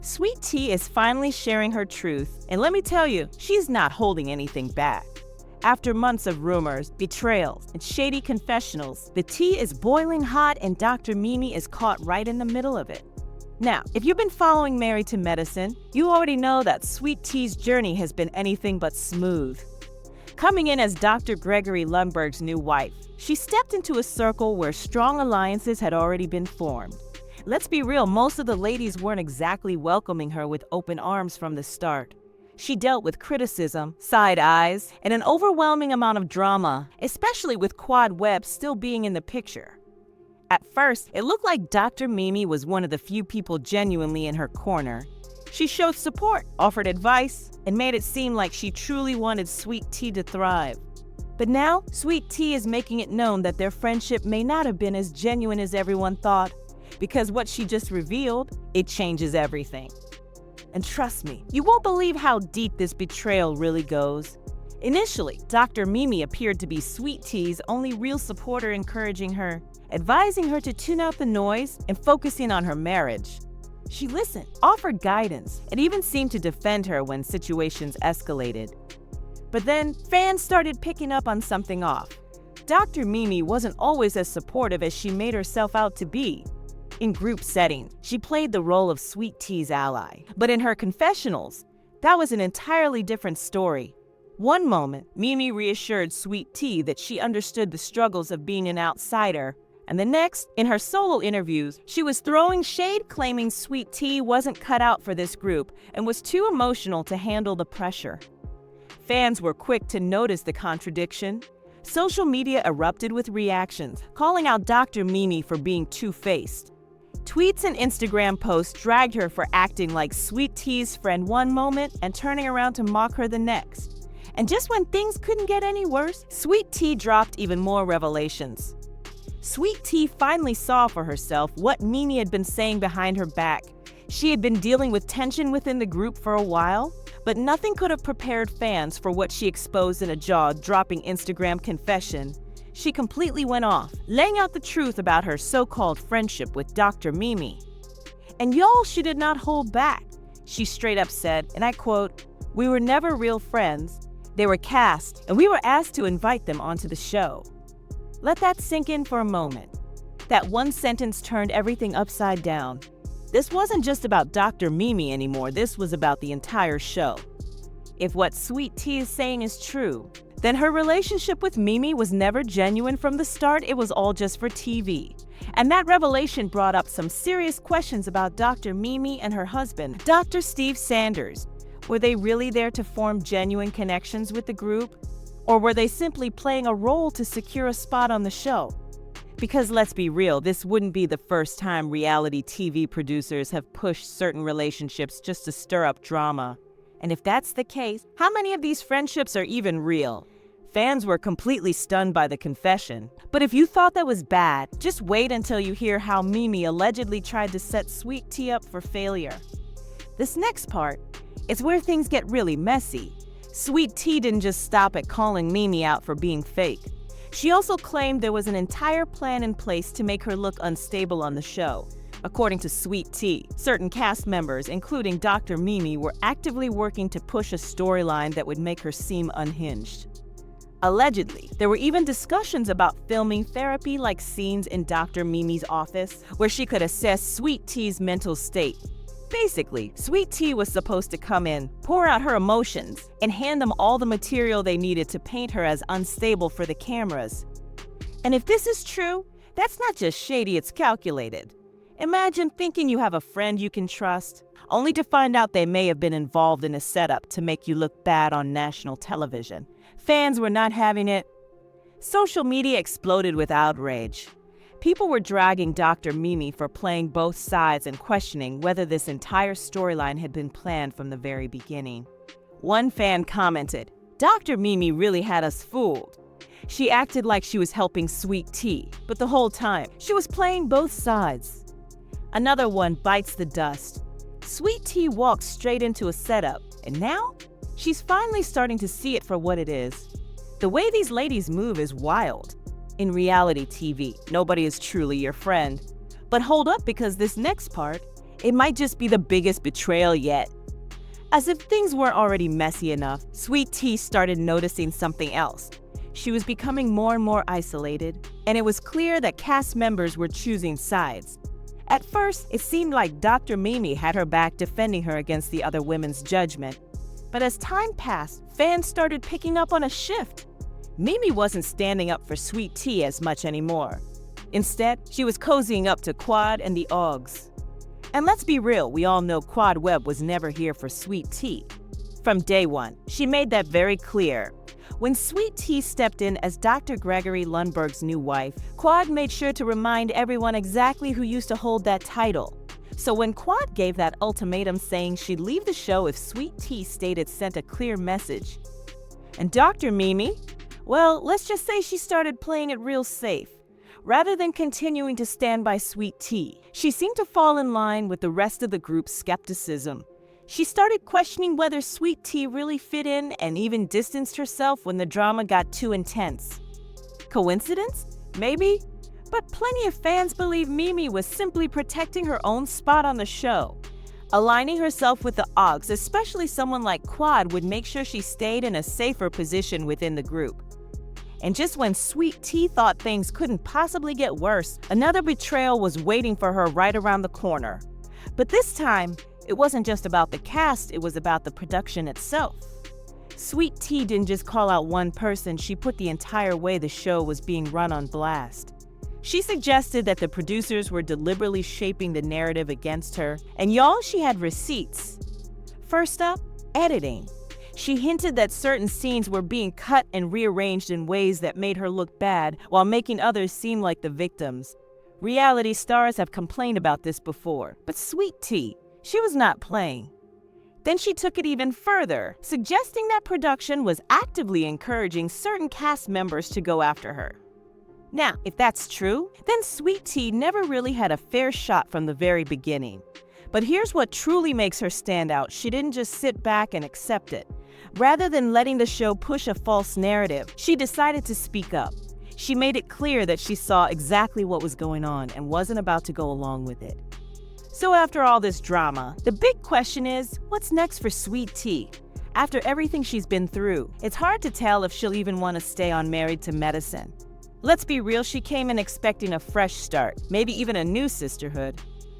Sweet Tea is finally sharing her truth, and let me tell you, she's not holding anything back. After months of rumors, betrayals, and shady confessionals, the tea is boiling hot and Dr. Mimi is caught right in the middle of it. Now, if you've been following Married to Medicine, you already know that Sweet Tea's journey has been anything but smooth. Coming in as Dr. Gregory Lundberg's new wife, she stepped into a circle where strong alliances had already been formed. Let's be real, most of the ladies weren't exactly welcoming her with open arms from the start. She dealt with criticism, side eyes, and an overwhelming amount of drama, especially with Quad Webb still being in the picture. At first, it looked like Dr. Mimi was one of the few people genuinely in her corner. She showed support, offered advice, and made it seem like she truly wanted Sweet Tea to thrive. But now, Sweet Tea is making it known that their friendship may not have been as genuine as everyone thought, because what she just revealed, it changes everything. And trust me, you won't believe how deep this betrayal really goes. Initially, Dr. Mimi appeared to be Sweet Tea's only real supporter, encouraging her, advising her to tune out the noise and focusing on her marriage. She listened, offered guidance, and even seemed to defend her when situations escalated. But then, fans started picking up on something off. Dr. Mimi wasn't always as supportive as she made herself out to be. In group settings, she played the role of Sweet Tea's ally. But in her confessionals, that was an entirely different story. One moment, Mimi reassured Sweet Tea that she understood the struggles of being an outsider, and the next, in her solo interviews, she was throwing shade, claiming Sweet Tea wasn't cut out for this group and was too emotional to handle the pressure. Fans were quick to notice the contradiction. Social media erupted with reactions, calling out Dr. Mimi for being two-faced. Tweets and Instagram posts dragged her for acting like Sweet Tea's friend one moment and turning around to mock her the next. And just when things couldn't get any worse, Sweet Tea dropped even more revelations. Sweet Tea finally saw for herself what Mimi had been saying behind her back. She had been dealing with tension within the group for a while, but nothing could have prepared fans for what she exposed in a jaw-dropping Instagram confession. She completely went off, laying out the truth about her so-called friendship with Dr. Mimi. And y'all, she did not hold back. She straight up said, and I quote, "We were never real friends. They were cast, and we were asked to invite them onto the show." Let that sink in for a moment. That one sentence turned everything upside down. This wasn't just about Dr. Mimi anymore, this was about the entire show. If what Sweet Tea is saying is true, then her relationship with Mimi was never genuine from the start, it was all just for TV. And that revelation brought up some serious questions about Dr. Mimi and her husband, Dr. Steve Sanders. Were they really there to form genuine connections with the group? Or were they simply playing a role to secure a spot on the show? Because let's be real, this wouldn't be the first time reality TV producers have pushed certain relationships just to stir up drama. And if that's the case, how many of these friendships are even real? Fans were completely stunned by the confession. But if you thought that was bad, just wait until you hear how Mimi allegedly tried to set Sweet Tea up for failure. This next part is where things get really messy. Sweet Tea didn't just stop at calling Mimi out for being fake. She also claimed there was an entire plan in place to make her look unstable on the show. According to Sweet Tea, certain cast members, including Dr. Mimi, were actively working to push a storyline that would make her seem unhinged. Allegedly, there were even discussions about filming therapy-like scenes in Dr. Mimi's office, where she could assess Sweet Tea's mental state. Basically, Sweet Tea was supposed to come in, pour out her emotions, and hand them all the material they needed to paint her as unstable for the cameras. And if this is true, that's not just shady, it's calculated. Imagine thinking you have a friend you can trust, only to find out they may have been involved in a setup to make you look bad on national television. Fans were not having it. Social media exploded with outrage. People were dragging Dr. Mimi for playing both sides and questioning whether this entire storyline had been planned from the very beginning. One fan commented, "Dr. Mimi really had us fooled. She acted like she was helping Sweet Tea, but the whole time, she was playing both sides." Another one bites the dust. Sweet Tea walked straight into a setup, and now she's finally starting to see it for what it is. The way these ladies move is wild. In reality TV, nobody is truly your friend. But hold up, because this next part It might just be the biggest betrayal yet. As if things weren't already messy enough, Sweet Tea started noticing something else. She was becoming more and more isolated, and it was clear that cast members were choosing sides. At first, it seemed like Dr. Mimi had her back defending her against the other women's judgment. But as time passed, fans started picking up on a shift. Mimi wasn't standing up for Sweet Tea as much anymore. Instead, she was cozying up to Quad and the Oggs. And let's be real, we all know Quad Webb was never here for Sweet Tea. From day one, she made that very clear. When Sweet Tea stepped in as Dr. Gregory Lundberg's new wife, Quad made sure to remind everyone exactly who used to hold that title. So when Quad gave that ultimatum saying she'd leave the show if Sweet Tea stayed, it sent a clear message. And Dr. Mimi? Well, let's just say she started playing it real safe. Rather than continuing to stand by Sweet Tea, she seemed to fall in line with the rest of the group's skepticism. She started questioning whether Sweet Tea really fit in and even distanced herself when the drama got too intense. Coincidence? Maybe. But plenty of fans believe Mimi was simply protecting her own spot on the show. Aligning herself with the Oggs, especially someone like Quad, would make sure she stayed in a safer position within the group. And just when Sweet Tea thought things couldn't possibly get worse, another betrayal was waiting for her right around the corner. But this time, it wasn't just about the cast, it was about the production itself. Sweet Tea didn't just call out one person, she put the entire way the show was being run on blast. She suggested that the producers were deliberately shaping the narrative against her, and y'all, she had receipts. First up, editing. She hinted that certain scenes were being cut and rearranged in ways that made her look bad while making others seem like the victims. Reality stars have complained about this before, but Sweet Tea, she was not playing. Then she took it even further, suggesting that production was actively encouraging certain cast members to go after her. Now, if that's true, then Sweet Tea never really had a fair shot from the very beginning. But here's what truly makes her stand out. She didn't just sit back and accept it. Rather than letting the show push a false narrative, she decided to speak up. She made it clear that she saw exactly what was going on and wasn't about to go along with it. So after all this drama, the big question is, what's next for Sweet Tea? After everything she's been through, it's hard to tell if she'll even want to stay on Married to Medicine. Let's be real, she came in expecting a fresh start, maybe even a new sisterhood.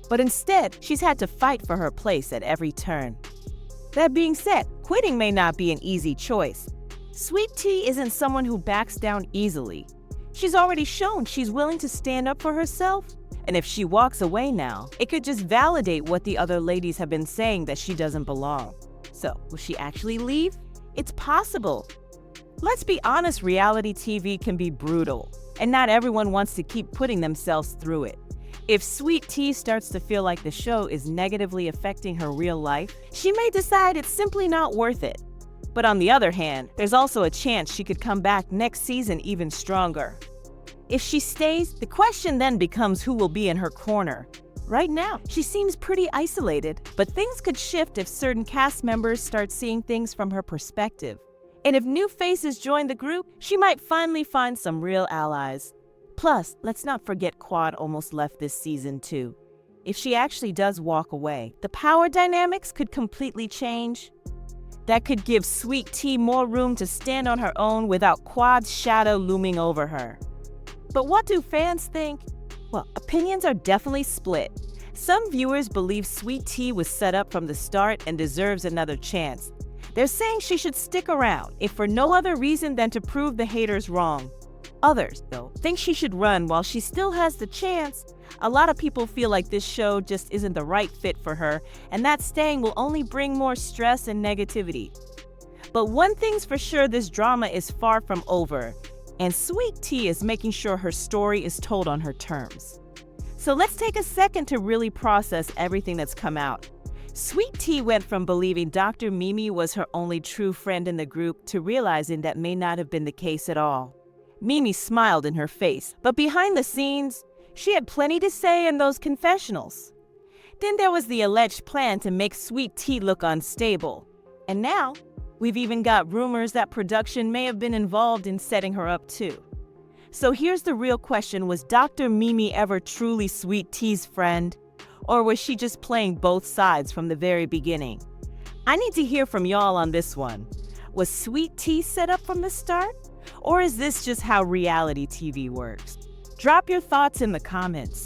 But instead, she's had to fight for her place at every turn. That being said, quitting may not be an easy choice. Sweet Tea isn't someone who backs down easily. She's already shown she's willing to stand up for herself. And if she walks away now, it could just validate what the other ladies have been saying, that she doesn't belong. So, will she actually leave? It's possible. Let's be honest, reality TV can be brutal, and not everyone wants to keep putting themselves through it. If Sweet Tea starts to feel like the show is negatively affecting her real life, she may decide it's simply not worth it. But on the other hand, there's also a chance she could come back next season even stronger. If she stays, the question then becomes who will be in her corner. Right now, she seems pretty isolated, but things could shift if certain cast members start seeing things from her perspective. And if new faces join the group, she might finally find some real allies. Plus, let's not forget Quad almost left this season too. If she actually does walk away, the power dynamics could completely change. That could give Sweet Tea more room to stand on her own without Quad's shadow looming over her. But what do fans think? Well, opinions are definitely split. Some viewers believe Sweet Tea was set up from the start and deserves another chance. They're saying she should stick around, if for no other reason than to prove the haters wrong. Others, though, think she should run while she still has the chance. A lot of people feel like this show just isn't the right fit for her, and that staying will only bring more stress and negativity. But one thing's for sure, this drama is far from over, and Sweet Tea is making sure her story is told on her terms. So let's take a second to really process everything that's come out. Sweet Tea went from believing Dr. Mimi was her only true friend in the group to realizing that may not have been the case at all. Mimi smiled in her face, but behind the scenes, she had plenty to say in those confessionals. Then there was the alleged plan to make Sweet Tea look unstable. And now, we've even got rumors that production may have been involved in setting her up too. So here's the real question, was Dr. Mimi ever truly Sweet Tea's friend? Or was she just playing both sides from the very beginning? I need to hear from y'all on this one. Was sweet tea set up from the start? Or is this just how reality TV works? Drop your thoughts in the comments.